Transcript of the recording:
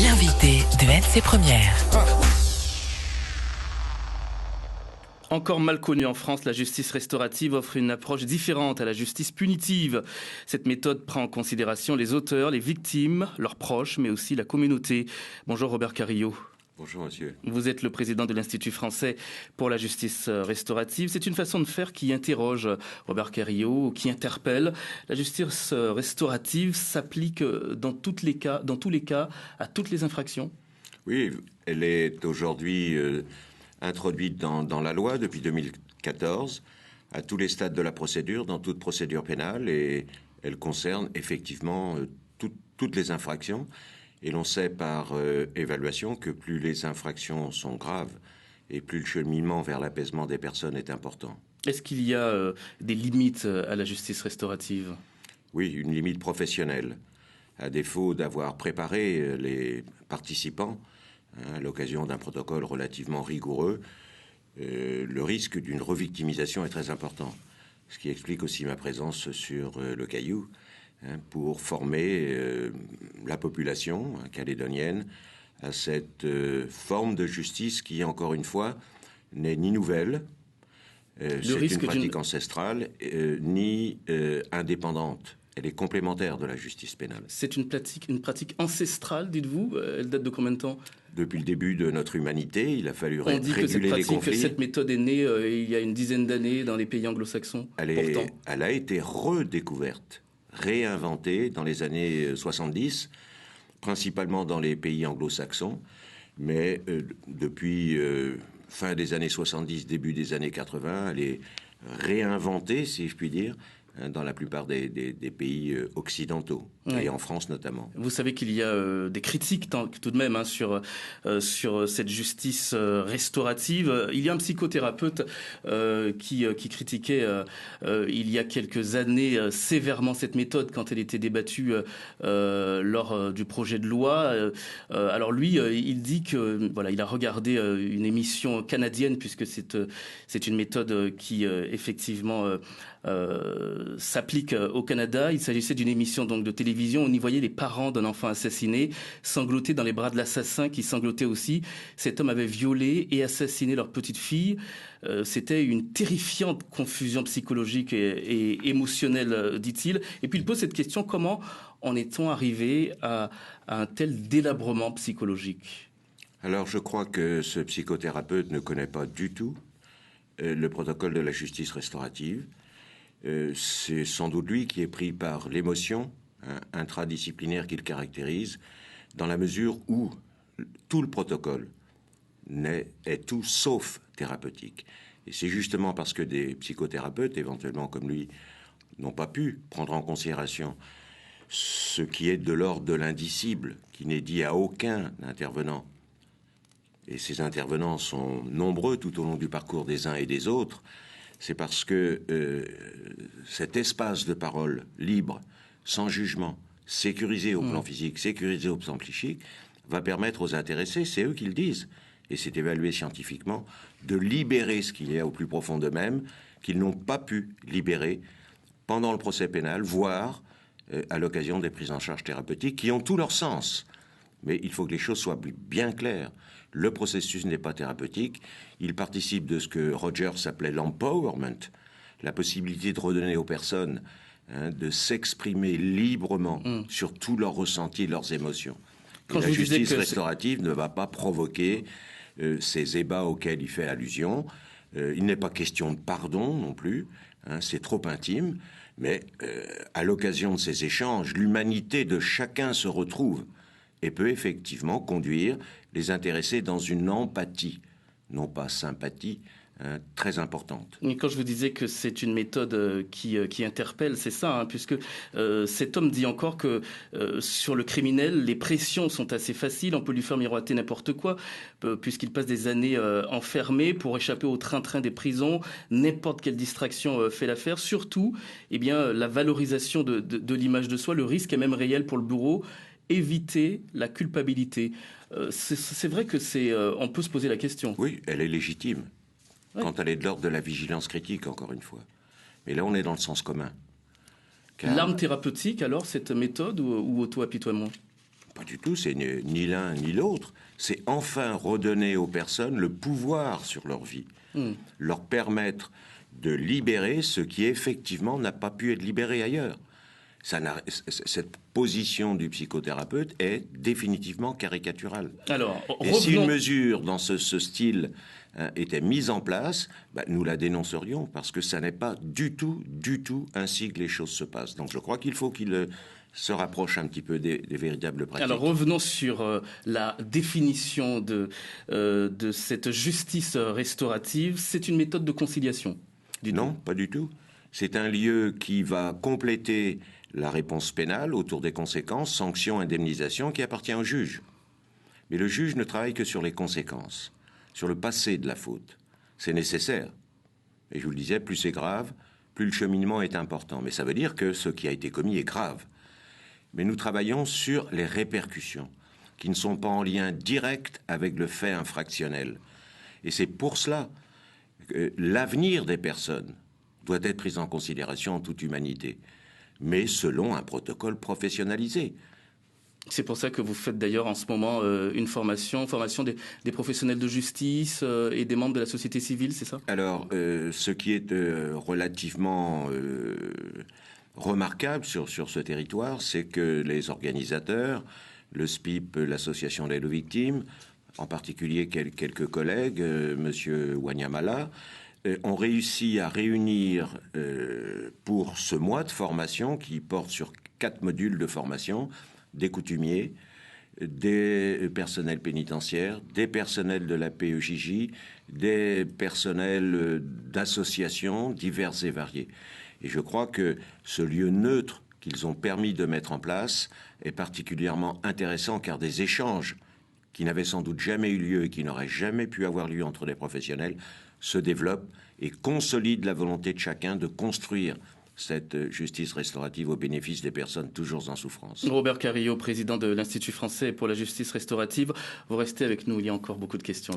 L'invité de RC Première. Encore mal connue en France, la justice restaurative offre une approche différente à la justice punitive. Cette méthode prend en considération les auteurs, les victimes, leurs proches, mais aussi la communauté. Bonjour Robert Carillo. Bonjour monsieur. Vous êtes le président de l'Institut français pour la justice restaurative. C'est une façon de faire qui interroge Robert Carillo, qui interpelle. La justice restaurative s'applique dans tous les cas, à toutes les infractions. Oui, elle est aujourd'hui introduite dans la loi depuis 2014, à tous les stades de la procédure, dans toute procédure pénale, et elle concerne effectivement toutes les infractions. Et l'on sait par évaluation que plus les infractions sont graves et plus le cheminement vers l'apaisement des personnes est important. Est-ce qu'il y a des limites à la justice restaurative ? Oui, une limite professionnelle. À défaut d'avoir préparé les participants à l'occasion d'un protocole relativement rigoureux, le risque d'une revictimisation est très important. Ce qui explique aussi ma présence sur le Caillou, pour former la population calédonienne à cette forme de justice qui, encore une fois, n'est ni nouvelle, c'est une pratique ancestrale, ni indépendante. Elle est complémentaire de la justice pénale. C'est une pratique ancestrale, dites-vous. Elle date de combien de temps ? Depuis le début de notre humanité, il a fallu réguler les conflits. On dit que cette méthode est née il y a une dizaine d'années dans les pays anglo-saxons. Elle a été redécouverte, réinventée dans les années 70, principalement dans les pays anglo-saxons, mais depuis fin des années 70, début des années 80, elle est réinventée, si je puis dire, dans la plupart des pays occidentaux, et en France notamment. Vous savez qu'il y a des critiques tout de même sur cette justice restaurative. Il y a un psychothérapeute qui critiquait il y a quelques années sévèrement cette méthode quand elle était débattue lors du projet de loi. Alors lui, il dit que voilà, il a regardé une émission canadienne, puisque c'est une méthode qui effectivement s'applique au Canada. Il s'agissait d'une émission donc de télévision. On y voyait les parents d'un enfant assassiné sangloter dans les bras de l'assassin qui sanglotait aussi. Cet homme avait violé et assassiné leur petite fille. C'était une terrifiante confusion psychologique et émotionnelle, dit-il. Et puis il pose cette question: comment en est-on arrivé à un tel délabrement psychologique ? Alors je crois que ce psychothérapeute ne connaît pas du tout le protocole de la justice restaurative. C'est sans doute lui qui est pris par l'émotion intradisciplinaire qu'il caractérise, dans la mesure où tout le protocole est tout sauf thérapeutique. Et c'est justement parce que des psychothérapeutes, éventuellement comme lui, n'ont pas pu prendre en considération ce qui est de l'ordre de l'indicible, qui n'est dit à aucun intervenant. Et ces intervenants sont nombreux tout au long du parcours des uns et des autres. C'est parce que cet espace de parole libre, sans jugement, sécurisé au plan physique, sécurisé au plan psychique, va permettre aux intéressés, c'est eux qui le disent, et c'est évalué scientifiquement, de libérer ce qu'il y a au plus profond d'eux-mêmes, qu'ils n'ont pas pu libérer pendant le procès pénal, voire à l'occasion des prises en charge thérapeutiques, qui ont tout leur sens. Mais il faut que les choses soient bien claires. Le processus n'est pas thérapeutique. Il participe de ce que Rogers appelait l'empowerment, la possibilité de redonner aux personnes de s'exprimer librement sur tous leurs ressentis et leurs émotions. Et la justice restaurative ne va pas provoquer ces ébats auxquels il fait allusion. Il n'est pas question de pardon non plus. C'est trop intime. Mais à l'occasion de ces échanges, l'humanité de chacun se retrouve et peut effectivement conduire les intéressés dans une empathie, non pas sympathie, très importante. Et quand je vous disais que c'est une méthode qui interpelle, c'est ça, puisque cet homme dit encore que sur le criminel, les pressions sont assez faciles, on peut lui faire miroiter n'importe quoi, puisqu'il passe des années enfermé pour échapper au train-train des prisons, n'importe quelle distraction fait l'affaire, surtout la valorisation de l'image de soi, le risque est même réel pour le bourreau, éviter la culpabilité. C'est vrai que on peut se poser la question. Oui, elle est légitime. Oui. Quand elle est de l'ordre de la vigilance critique, encore une fois. Mais là, on est dans le sens commun. L'arme thérapeutique, alors, cette méthode ou auto-apitoiement ? Pas du tout, c'est ni l'un ni l'autre. C'est enfin redonner aux personnes le pouvoir sur leur vie, leur permettre de libérer ce qui effectivement n'a pas pu être libéré ailleurs. Cette position du psychothérapeute est définitivement caricaturale. Alors, et si une mesure dans ce style était mise en place, nous la dénoncerions parce que ça n'est pas du tout ainsi que les choses se passent. Donc je crois qu'il faut qu'il se rapproche un petit peu des véritables pratiques. Alors revenons sur la définition de cette justice restaurative. C'est une méthode de conciliation? Non, pas du tout. C'est un lieu qui va compléter la réponse pénale autour des conséquences, sanctions, indemnisations, qui appartient au juge. Mais le juge ne travaille que sur les conséquences, sur le passé de la faute. C'est nécessaire. Et je vous le disais, plus c'est grave, plus le cheminement est important. Mais ça veut dire que ce qui a été commis est grave. Mais nous travaillons sur les répercussions, qui ne sont pas en lien direct avec le fait infractionnel. Et c'est pour cela que l'avenir des personnes doit être pris en considération en toute humanité, mais selon un protocole professionnalisé. C'est pour ça que vous faites d'ailleurs en ce moment une formation des professionnels de justice et des membres de la société civile, c'est ça? Alors, ce qui est relativement remarquable sur ce territoire, c'est que les organisateurs, le SPIP, l'association d'aide aux victimes, en particulier quelques collègues, Monsieur Wanyamala, ont réussi à réunir pour ce mois de formation qui porte sur 4 modules de formation, des coutumiers, des personnels pénitentiaires, des personnels de la PEJJ, des personnels d'associations diverses et variées. Et je crois que ce lieu neutre qu'ils ont permis de mettre en place est particulièrement intéressant car des échanges qui n'avaient sans doute jamais eu lieu et qui n'auraient jamais pu avoir lieu entre des professionnels se développent et consolident la volonté de chacun de construire cette justice restaurative au bénéfice des personnes toujours en souffrance. Robert Carillo, président de l'Institut français pour la justice restaurative, vous restez avec nous, il y a encore beaucoup de questions.